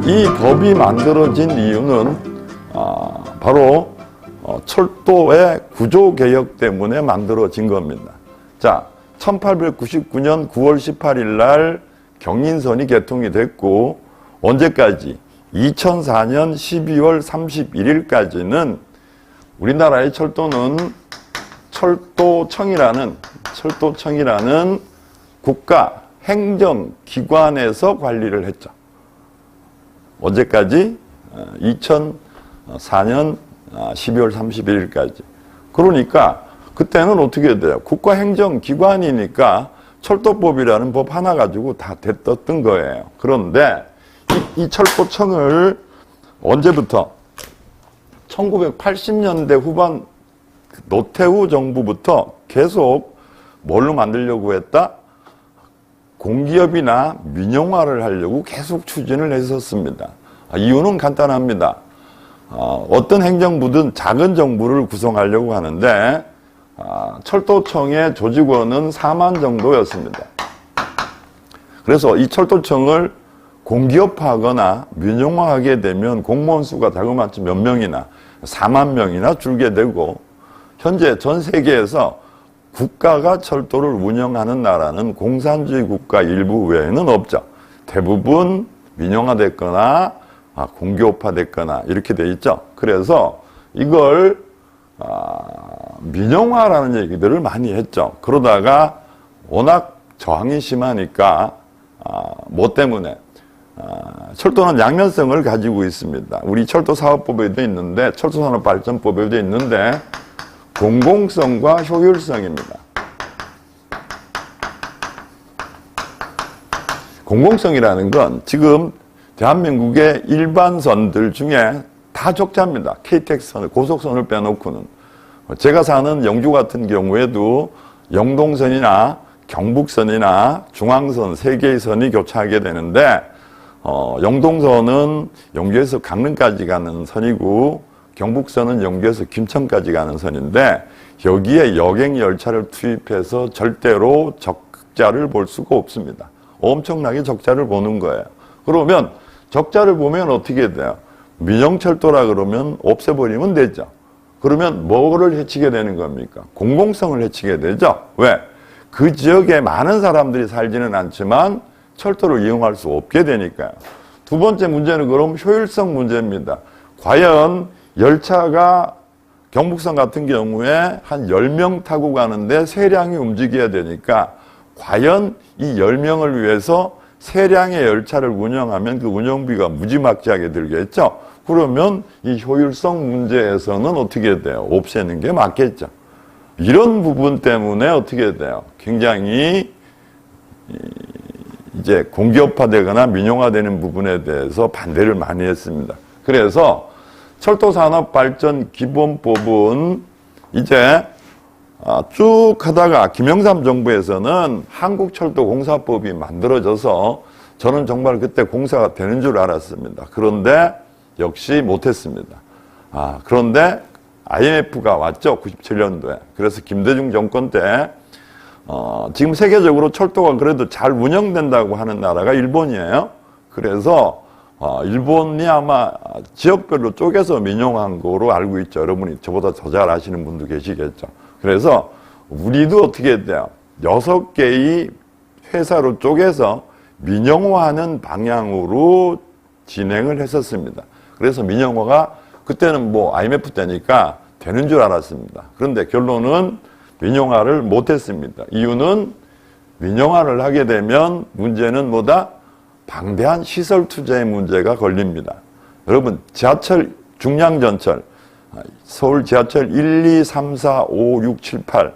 이 법이 만들어진 이유는 바로 철도의 구조개혁 때문에 만들어진 겁니다. 자, 1899년 9월 18일 날 경인선이 개통이 됐고 언제까지? 2004년 12월 31일까지는 우리나라의 철도는 철도청이라는 국가 행정기관에서 관리를 했죠. 언제까지? 2004년 12월 31일까지. 그러니까 그때는 어떻게 돼요? 국가행정기관이니까 철도법이라는 법 하나 가지고 다 됐던 거예요. 그런데 이 철도청을 언제부터? 1980년대 후반 노태우 정부부터 계속 뭘로 만들려고 했다? 공기업이나 민영화를 하려고 계속 추진을 했었습니다. 이유는 간단합니다. 어떤 행정부든 작은 정부를 구성하려고 하는데 철도청의 조직원은 4만 정도였습니다. 그래서 이 철도청을 공기업화하거나 민영화하게 되면 공무원 수가 자그마치 몇 명이나 4만 명이나 줄게 되고 현재 전 세계에서 국가가 철도를 운영하는 나라는 공산주의 국가 일부 외에는 없죠. 대부분 민영화됐거나 공기업화됐거나 이렇게 돼 있죠. 그래서 이걸 민영화라는 얘기들을 많이 했죠. 그러다가 워낙 저항이 심하니까 뭐 때문에 철도는 양면성을 가지고 있습니다. 우리 철도사업법에도 있는데 철도산업발전법에도 있는데 공공성과 효율성입니다. 공공성이라는 건 지금 대한민국의 일반선들 중에 다 적자입니다. KTX선, 고속선을 빼놓고는. 제가 사는 영주 같은 경우에도 영동선이나 경북선이나 중앙선, 세 개의 선이 교차하게 되는데 영동선은 영주에서 강릉까지 가는 선이고 경북선은 영주에서 김천까지 가는 선인데 여기에 여객 열차를 투입해서 절대로 적자를 볼 수가 없습니다. 엄청나게 적자를 보는 거예요. 그러면 적자를 보면 어떻게 돼요? 민영철도라 그러면 없애버리면 되죠. 그러면 뭐를 해치게 되는 겁니까? 공공성을 해치게 되죠. 왜? 그 지역에 많은 사람들이 살지는 않지만 철도를 이용할 수 없게 되니까요. 두 번째 문제는 그럼 효율성 문제입니다. 과연 열차가 경북선 같은 경우에 한 10명 타고 가는데 세량이 움직여야 되니까 과연 이 10명을 위해서 세량의 열차를 운영하면 그 운영비가 무지막지하게 들겠죠. 그러면 이 효율성 문제에서는 어떻게 돼요? 없애는 게 맞겠죠. 이런 부분 때문에 어떻게 돼요? 굉장히 이제 공기업화되거나 민영화되는 부분에 대해서 반대를 많이 했습니다. 그래서 철도산업발전기본법은 이제 쭉 하다가 김영삼 정부에서는 한국철도공사법이 만들어져서 저는 정말 그때 공사가 되는 줄 알았습니다. 그런데 역시 못했습니다. 그런데 IMF가 왔죠. 97년도에. 그래서 김대중 정권 때 지금 세계적으로 철도가 그래도 잘 운영된다고 하는 나라가 일본이에요. 그래서 일본이 아마 지역별로 쪼개서 민영화한 거로 알고 있죠. 여러분이 저보다 더 잘 아시는 분도 계시겠죠. 그래서 우리도 어떻게 돼요? 6개의 회사로 쪼개서 민영화하는 방향으로 진행을 했었습니다. 그래서 민영화가 그때는 뭐 IMF 때니까 되는 줄 알았습니다. 그런데 결론은 민영화를 못했습니다. 이유는 민영화를 하게 되면 문제는 뭐다? 방대한 시설 투자의 문제가 걸립니다. 여러분 지하철 중량전철 서울 지하철 1, 2, 3, 4, 5, 6, 7, 8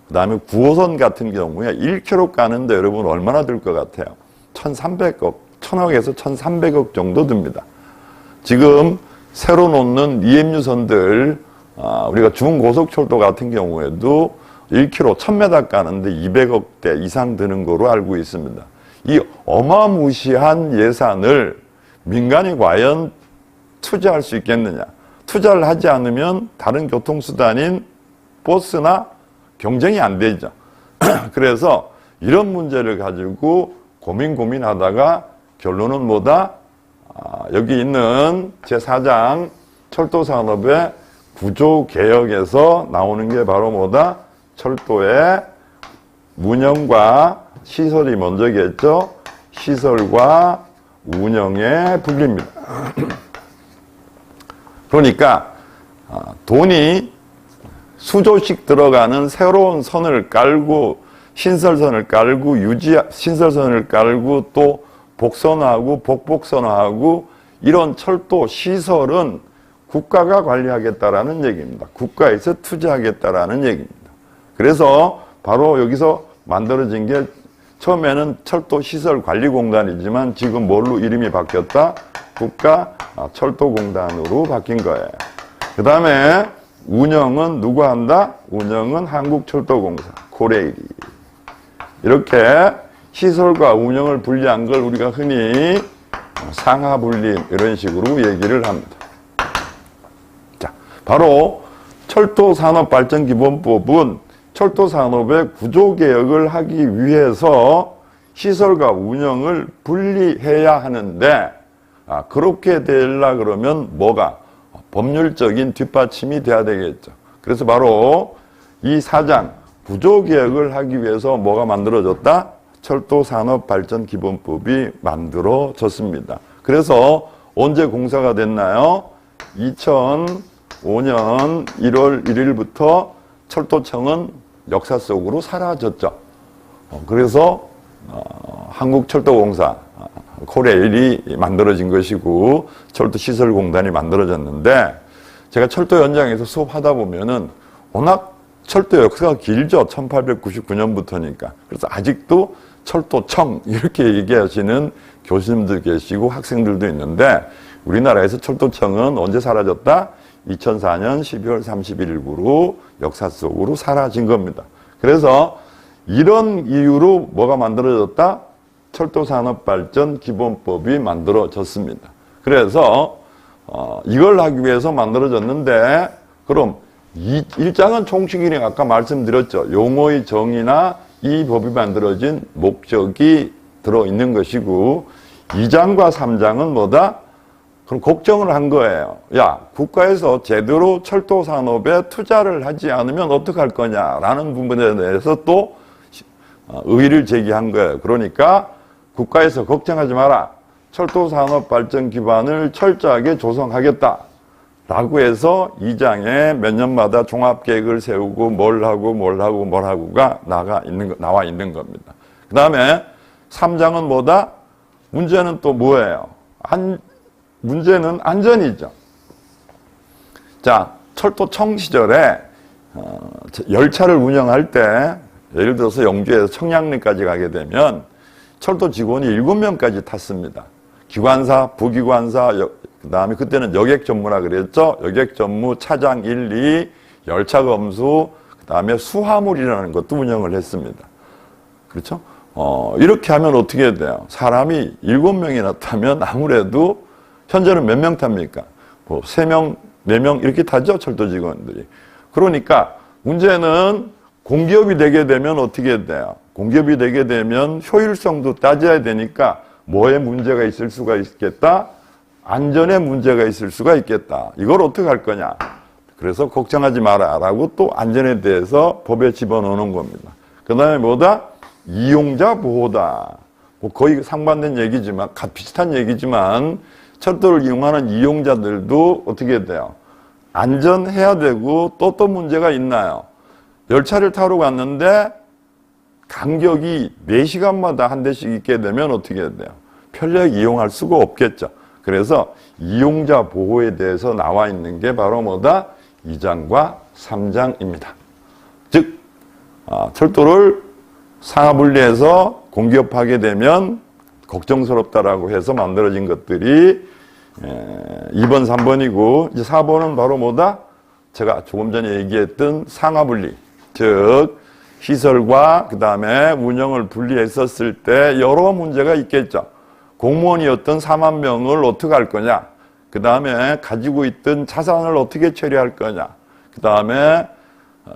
그 다음에 9호선 같은 경우에 1km 가는데 여러분 얼마나 들 것 같아요? 1,300억, 1,000억에서 1,300억 정도 듭니다. 지금 새로 놓는 EMU선들 우리가 중고속철도 같은 경우에도 1km 1,000m 가는데 200억대 이상 드는 거로 알고 있습니다. 이 어마무시한 예산을 민간이 과연 투자할 수 있겠느냐? 투자를 하지 않으면 다른 교통수단인 버스나 경쟁이 안 되죠. 그래서 이런 문제를 가지고 고민하다가 결론은 뭐다? 여기 있는 제4장 철도산업의 구조개혁에서 나오는 게 바로 뭐다? 철도의 운영과 시설이 먼저겠죠? 시설과 운영의 분리입니다. 그러니까 돈이 수조씩 들어가는 새로운 선을 깔고 신설선을 깔고 신설선을 깔고 또 복선화하고 복복선화하고 이런 철도 시설은 국가가 관리하겠다라는 얘기입니다. 국가에서 투자하겠다라는 얘기입니다. 그래서 바로 여기서 만들어진 게 처음에는 철도시설관리공단이지만 지금 뭘로 이름이 바뀌었다? 국가철도공단으로 바뀐 거예요. 그 다음에 운영은 누가 한다? 운영은 한국철도공사, 코레일이. 이렇게 시설과 운영을 분리한 걸 우리가 흔히 상하분림 이런 식으로 얘기를 합니다. 자, 바로 철도산업발전기본법은 철도산업의 구조개혁을 하기 위해서 시설과 운영을 분리해야 하는데 그렇게 되려 그러면 뭐가? 법률적인 뒷받침이 돼야 되겠죠. 그래서 바로 이 4장 구조개혁을 하기 위해서 뭐가 만들어졌다? 철도산업발전기본법이 만들어졌습니다. 그래서 언제 공사가 됐나요? 2005년 1월 1일부터 철도청은 역사 속으로 사라졌죠. 그래서 한국철도공사 코레일이 만들어진 것이고 철도시설공단이 만들어졌는데 제가 철도 현장에서 수업하다 보면은 워낙 철도 역사가 길죠. 1899년부터니까. 그래서 아직도 철도청 이렇게 얘기하시는 교수님들 계시고 학생들도 있는데 우리나라에서 철도청은 언제 사라졌다? 2004년 12월 31일부로 역사 속으로 사라진 겁니다. 그래서 이런 이유로 뭐가 만들어졌다? 철도산업발전기본법이 만들어졌습니다. 그래서 이걸 하기 위해서 만들어졌는데 그럼 1장은 총칙이니 아까 말씀드렸죠. 용어의 정의나 이 법이 만들어진 목적이 들어있는 것이고 2장과 3장은 뭐다? 그럼 걱정을 한 거예요. 야, 국가에서 제대로 철도 산업에 투자를 하지 않으면 어떡할 거냐라는 부분에 대해서 또 의의를 제기한 거예요. 그러니까 국가에서 걱정하지 마라. 철도 산업 발전 기반을 철저하게 조성하겠다. 라고 해서 2장에 몇 년마다 종합 계획을 세우고 뭘 하고가 나와 있는 겁니다. 그다음에 3장은 뭐다? 문제는 또 뭐예요? 문제는 안전이죠. 자, 철도청 시절에 열차를 운영할 때 예를 들어서 영주에서 청량리까지 가게 되면 철도 직원이 7명까지 탔습니다. 기관사, 부기관사, 그 다음에 그때는 여객 전무라 그랬죠. 여객 전무, 차장 1, 2, 열차 검수, 그 다음에 수화물이라는 것도 운영을 했습니다. 그렇죠? 이렇게 하면 어떻게 돼요? 사람이 7명이나 타면 아무래도 현재는 몇 명 탑니까? 뭐 3명, 4명 이렇게 타죠, 철도 직원들이. 그러니까 문제는 공기업이 되게 되면 어떻게 돼요? 공기업이 되게 되면 효율성도 따져야 되니까 뭐에 문제가 있을 수가 있겠다? 안전에 문제가 있을 수가 있겠다. 이걸 어떻게 할 거냐? 그래서 걱정하지 마라 라고 또 안전에 대해서 법에 집어넣는 겁니다. 그 다음에 뭐다? 이용자 보호다. 뭐 거의 상반된 얘기지만, 비슷한 얘기지만 철도를 이용하는 이용자들도 어떻게 돼요? 안전해야 되고 또 문제가 있나요? 열차를 타러 갔는데 간격이 4시간마다 한 대씩 있게 되면 어떻게 돼요? 편리하게 이용할 수가 없겠죠. 그래서 이용자 보호에 대해서 나와 있는 게 바로 뭐다? 2장과 3장입니다. 즉 철도를 상하분리해서 공기업하게 되면 걱정스럽다라고 해서 만들어진 것들이 2번, 3번이고 이제 4번은 바로 뭐다? 제가 조금 전에 얘기했던 상하분리, 즉 시설과 그 다음에 운영을 분리했었을 때 여러 문제가 있겠죠. 공무원이었던 4만 명을 어떻게 할 거냐, 그 다음에 가지고 있던 자산을 어떻게 처리할 거냐, 그 다음에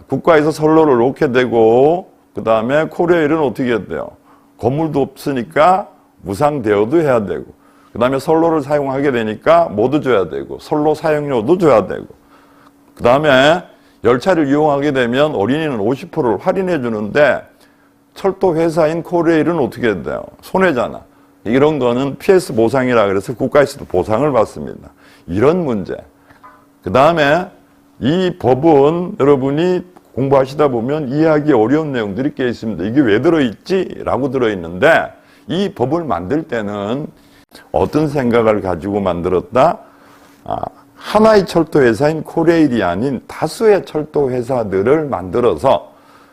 국가에서 선로를 놓게 되고 그 다음에 코레일은 어떻게 돼요? 건물도 없으니까 무상 대여도 해야 되고 그 다음에 선로를 사용하게 되니까 모두 줘야 되고, 선로 사용료도 줘야 되고, 그 다음에 열차를 이용하게 되면 어린이는 50%를 할인해 주는데, 철도 회사인 코레일은 어떻게 돼요? 손해잖아. 이런 거는 PS 보상이라 그래서 국가에서도 보상을 받습니다. 이런 문제. 그 다음에 이 법은 여러분이 공부하시다 보면 이해하기 어려운 내용들이 꽤 있습니다. 이게 왜 들어있지? 라고 들어있는데, 이 법을 만들 때는 어떤 생각을 가지고 만들었다? 하나의 철도 회사인 코레일이 아닌 다수의 철도 회사들을 만들어서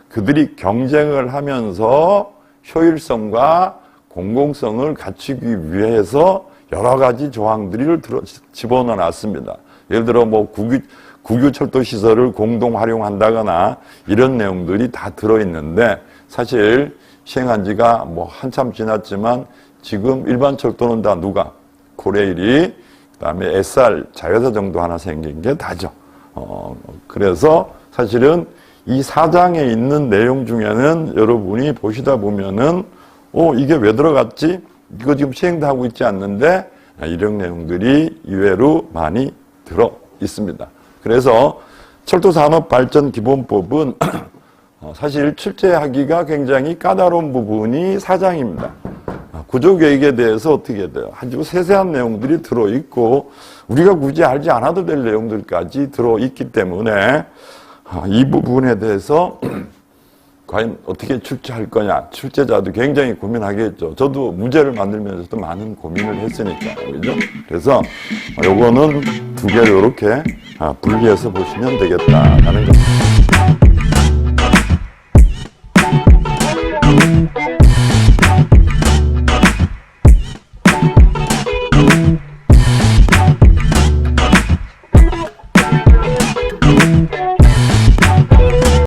그들이 경쟁을 하면서 효율성과 공공성을 갖추기 위해서 여러 가지 조항들을 집어넣어 놨습니다. 예를 들어 뭐 국유 철도 시설을 공동 활용한다거나 이런 내용들이 다 들어있는데, 사실 시행한 지가 뭐 한참 지났지만 지금 일반 철도는 다 누가? 코레일이, 그다음에 SR 자회사 정도 하나 생긴 게 다죠. 그래서 사실은 이 사장에 있는 내용 중에는 여러분이 보시다 보면은 이게 왜 들어갔지? 이거 지금 시행도 하고 있지 않는데, 이런 내용들이 의외로 많이 들어 있습니다. 그래서 철도산업발전기본법은 사실 출제하기가 굉장히 까다로운 부분이 사장입니다. 구조계획에 대해서 어떻게 돼요? 아주 세세한 내용들이 들어있고 우리가 굳이 알지 않아도 될 내용들까지 들어있기 때문에 이 부분에 대해서 과연 어떻게 출제할 거냐, 출제자도 굉장히 고민하겠죠. 저도 문제를 만들면서도 많은 고민을 했으니까, 그죠? 그래서 요거는 두 개를 이렇게 분리해서 보시면 되겠다라는 겁니다.